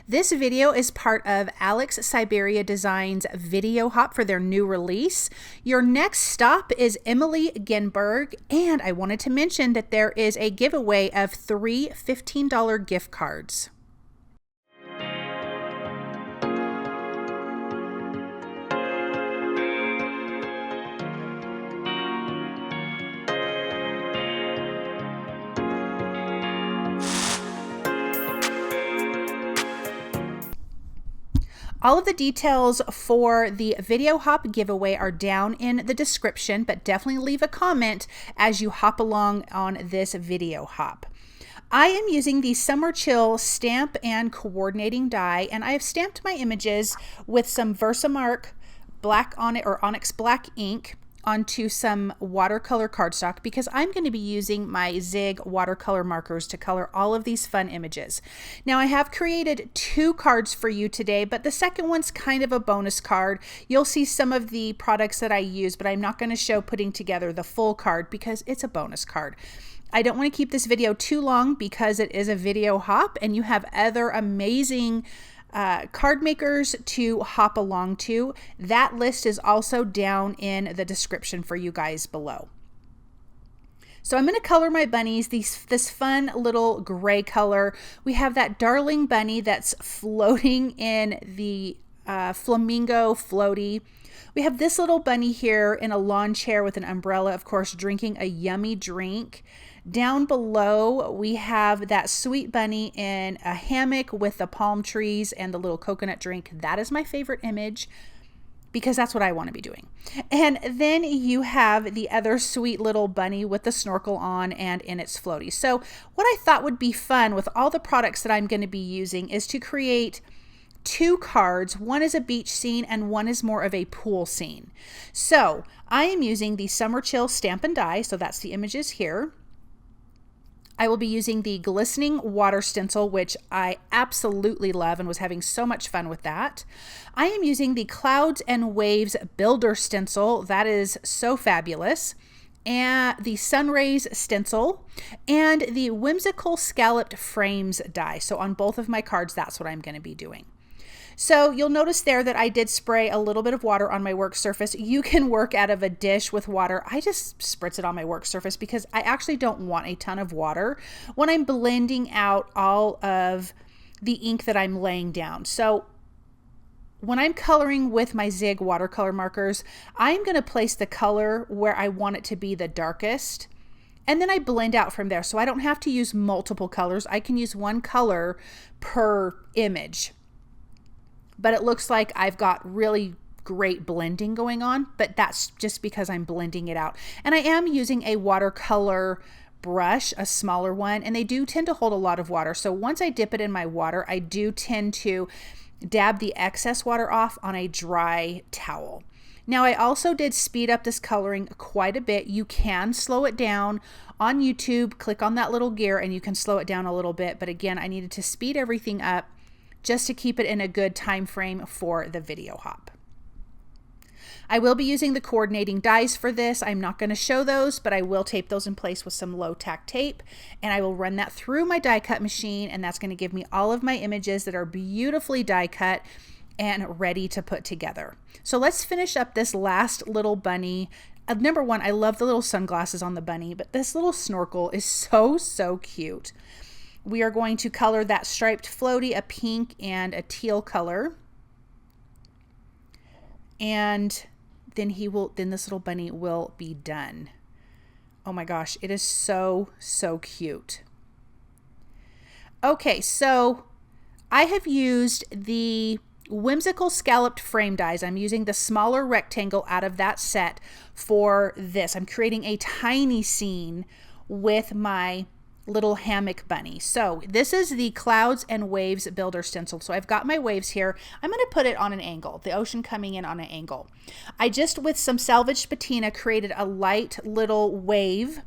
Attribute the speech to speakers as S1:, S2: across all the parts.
S1: This video is part of Alex Syberia Designs video hop for their new release. Your next stop is Emily Ginberg, and I wanted to mention that there is a giveaway of 3 $15 gift cards. All of the details for the video hop giveaway are down in the description, but definitely leave a comment as you hop along on this video hop. I am using the Summer Chill stamp and coordinating die, and I have stamped my images with some Versamark black on it, or Onyx black ink, onto some watercolor cardstock because I'm going to be using my Zig watercolor markers to color all of these fun images. Now I have created 2 cards for you today, but the second one's kind of a bonus card. You'll see some of the products that I use, but I'm not going to show putting together the full card because it's a bonus card. I don't want to keep this video too long because it is a video hop and you have other amazing card makers to hop along to. That list is also down in the description for you guys below. So I'm going to color my bunnies this fun little gray color. We have that darling bunny that's floating in the Flamingo floaty. We have this little bunny here in a lawn chair with an umbrella, of course, drinking a yummy drink. Down below, we have that sweet bunny in a hammock with the palm trees and the little coconut drink. That is my favorite image because that's what I want to be doing. And then you have the other sweet little bunny with the snorkel on and in its floaty. So what I thought would be fun with all the products that I'm going to be using is to create 2 cards. One is a beach scene and one is more of a pool scene. So I am using the Summer Chill stamp and die. So that's the images here. I will be using the glistening water stencil, which I absolutely love and was having so much fun with that. I am using the Clouds and Waves builder stencil. That is so fabulous. And the Sunrays stencil and the whimsical scalloped frames die. So on both of my cards, that's what I'm going to be doing. So you'll notice there that I did spray a little bit of water on my work surface. You can work out of a dish with water. I just spritz it on my work surface because I actually don't want a ton of water when I'm blending out all of the ink that I'm laying down. So when I'm coloring with my Zig watercolor markers, I'm going to place the color where I want it to be the darkest. And then I blend out from there. So I don't have to use multiple colors. I can use one color per image. But it looks like I've got really great blending going on, but that's just because I'm blending it out. And I am using a watercolor brush, a smaller one, and they do tend to hold a lot of water. So once I dip it in my water, I do tend to dab the excess water off on a dry towel. Now I also did speed up this coloring quite a bit. You can slow it down on YouTube, click on that little gear and you can slow it down a little bit. But again, I needed to speed everything up just to keep it in a good time frame for the video hop. I will be using the coordinating dies for this. I'm not going to show those, but I will tape those in place with some low tack tape, and I will run that through my die cut machine, and that's going to give me all of my images that are beautifully die cut and ready to put together. So let's finish up this last little bunny. Number one, I love the little sunglasses on the bunny, but this little snorkel is so cute. We are going to color that striped floaty a pink and a teal color. And then this little bunny will be done. Oh my gosh, it is so cute. Okay, so I have used the whimsical scalloped frame dies. I'm using the smaller rectangle out of that set for this. I'm creating a tiny scene with my little hammock bunny. So this is the Clouds and Waves builder stencil. So I've got my waves here. I'm going to put it on an angle, the ocean coming in on an angle. I just, with some Salvaged Patina, created a light little wave,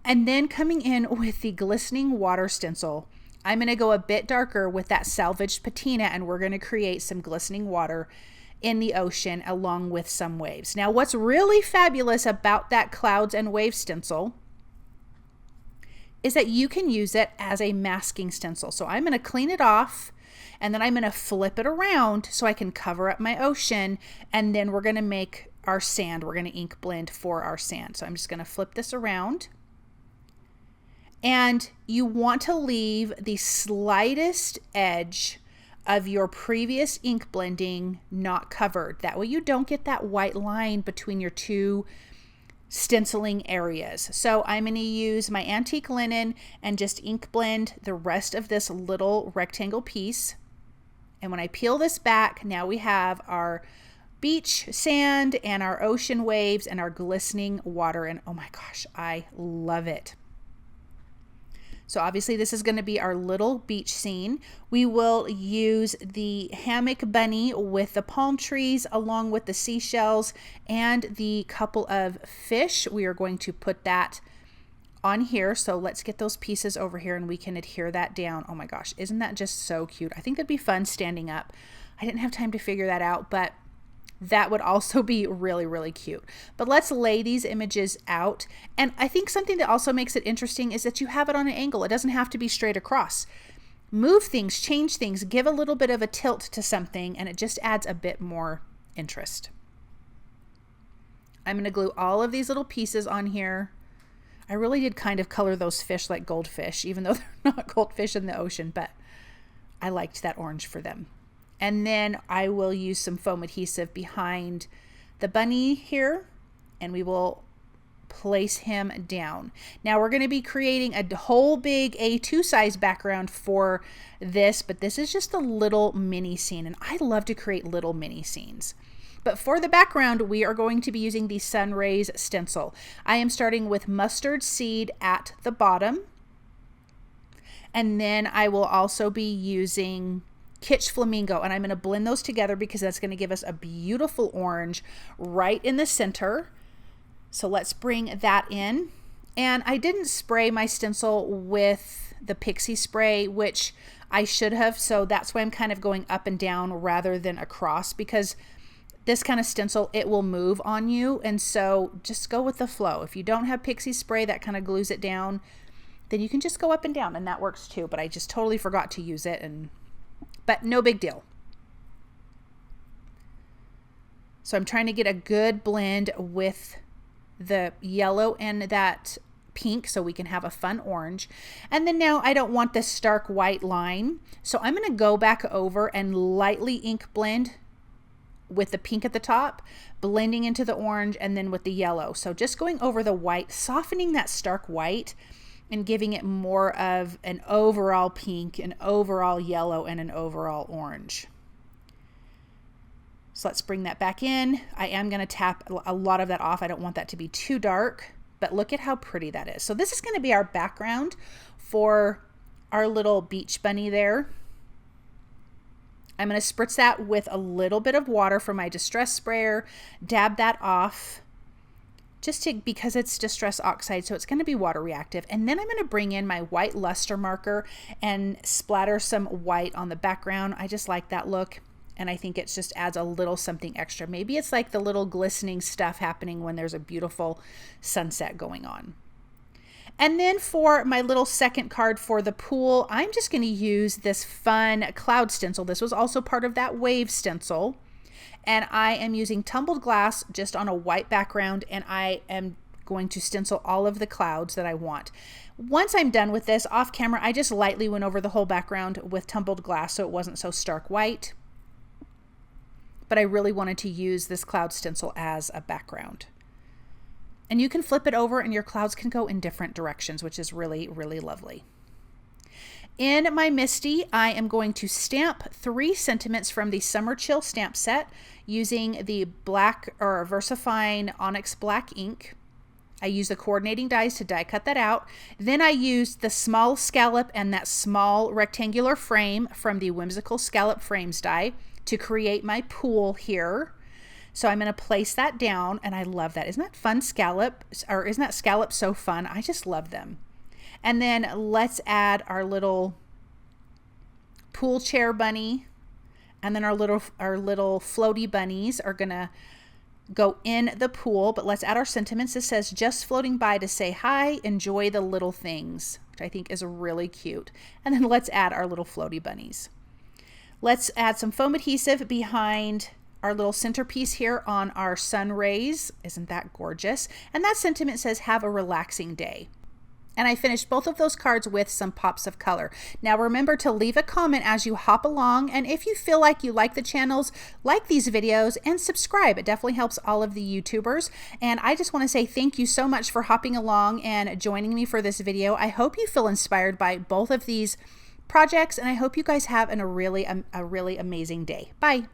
S1: and then coming in with the glistening water stencil, I'm going to go a bit darker with that Salvaged Patina, and we're going to create some glistening water in the ocean along with some waves. Now what's really fabulous about that Clouds and Waves stencil is that you can use it as a masking stencil. So I'm going to clean it off And then I'm going to flip it around so I can cover up my ocean. And then we're going to make our sand. We're going to ink blend for our sand. So I'm just going to flip this around. And you want to leave the slightest edge of your previous ink blending not covered. That way you don't get that white line between your two stenciling areas. So I'm going to use my antique linen and just ink blend the rest of this little rectangle piece. And when I peel this back, now we have our beach sand and our ocean waves and our glistening water. And oh my gosh, I love it. So obviously this is going to be our little beach scene. We will use the hammock bunny with the palm trees along with the seashells and the couple of fish. We are going to put that on here. So let's get those pieces over here and we can adhere that down. Oh my gosh, isn't that just so cute? I think that'd be fun standing up. I didn't have time to figure that out, but that would also be really, really cute. But let's lay these images out. And I think something that also makes it interesting is that you have it on an angle. It doesn't have to be straight across. Move things, change things, give a little bit of a tilt to something, and it just adds a bit more interest. I'm going to glue all of these little pieces on here. I really did kind of color those fish like goldfish, even though they're not goldfish in the ocean, but I liked that orange for them. And then I will use some foam adhesive behind the bunny here, and we will place him down. Now we're going to be creating a whole big A2 size background for this, but this is just a little mini scene, and I love to create little mini scenes. But for the background, we are going to be using the Sun Rays stencil. I am starting with mustard seed at the bottom, and then I will also be using Kitsch Flamingo, and I'm going to blend those together because that's going to give us a beautiful orange right in the center. So let's bring that in. And I didn't spray my stencil with the pixie spray, which I should have, so that's why I'm kind of going up and down rather than across, because this kind of stencil, it will move on you, and so just go with the flow. If you don't have pixie spray that kind of glues it down, then you can just go up and down, and that works too, but I just totally forgot to use it, but no big deal. So I'm trying to get a good blend with the yellow and that pink so we can have a fun orange. And then now I don't want this stark white line, so I'm going to go back over and lightly ink blend with the pink at the top, blending into the orange, and then with the yellow. So just going over the white, softening that stark white and giving it more of an overall pink, an overall yellow, and an overall orange. So let's bring that back in. I am going to tap a lot of that off. I don't want that to be too dark, but look at how pretty that is. So this is going to be our background for our little beach bunny there. I'm going to spritz that with a little bit of water from my distress sprayer, dab that off because it's distress oxide, so it's going to be water reactive. And then I'm going to bring in my white luster marker and splatter some white on the background. I just like that look, and I think it just adds a little something extra. Maybe it's like the little glistening stuff happening when there's a beautiful sunset going on. And then for my little second card for the pool, I'm just going to use this fun cloud stencil. This was also part of that wave stencil. And I am using tumbled glass just on a white background, and I am going to stencil all of the clouds that I want. Once I'm done with this off camera, I just lightly went over the whole background with tumbled glass so it wasn't so stark white. But I really wanted to use this cloud stencil as a background. And you can flip it over and your clouds can go in different directions, which is really, really lovely. In my Misty, I am going to stamp 3 sentiments from the Summer Chill stamp set using the black or VersaFine Onyx Black ink. I use the coordinating dies to die cut that out. Then I used the small scallop and that small rectangular frame from the Whimsical Scallop Frames die to create my pool here. So I'm going to place that down, and I love that. Isn't that fun scallop? Or isn't that scallop so fun? I just love them. And then let's add our little pool chair bunny, and then our little floaty bunnies are going to go in the pool. But let's add our sentiments. It says, just floating by to say hi, enjoy the little things, which I think is really cute. And then let's add our little floaty bunnies. Let's add some foam adhesive behind our little centerpiece here on our sun rays. Isn't that gorgeous? And that sentiment says, have a relaxing day. And I finished both of those cards with some pops of color. Now remember to leave a comment as you hop along, and if you feel like you like the channels, like these videos, and subscribe. It definitely helps all of the YouTubers. And I just want to say thank you so much for hopping along and joining me for this video. I hope you feel inspired by both of these projects, and I hope you guys have a really amazing day. Bye.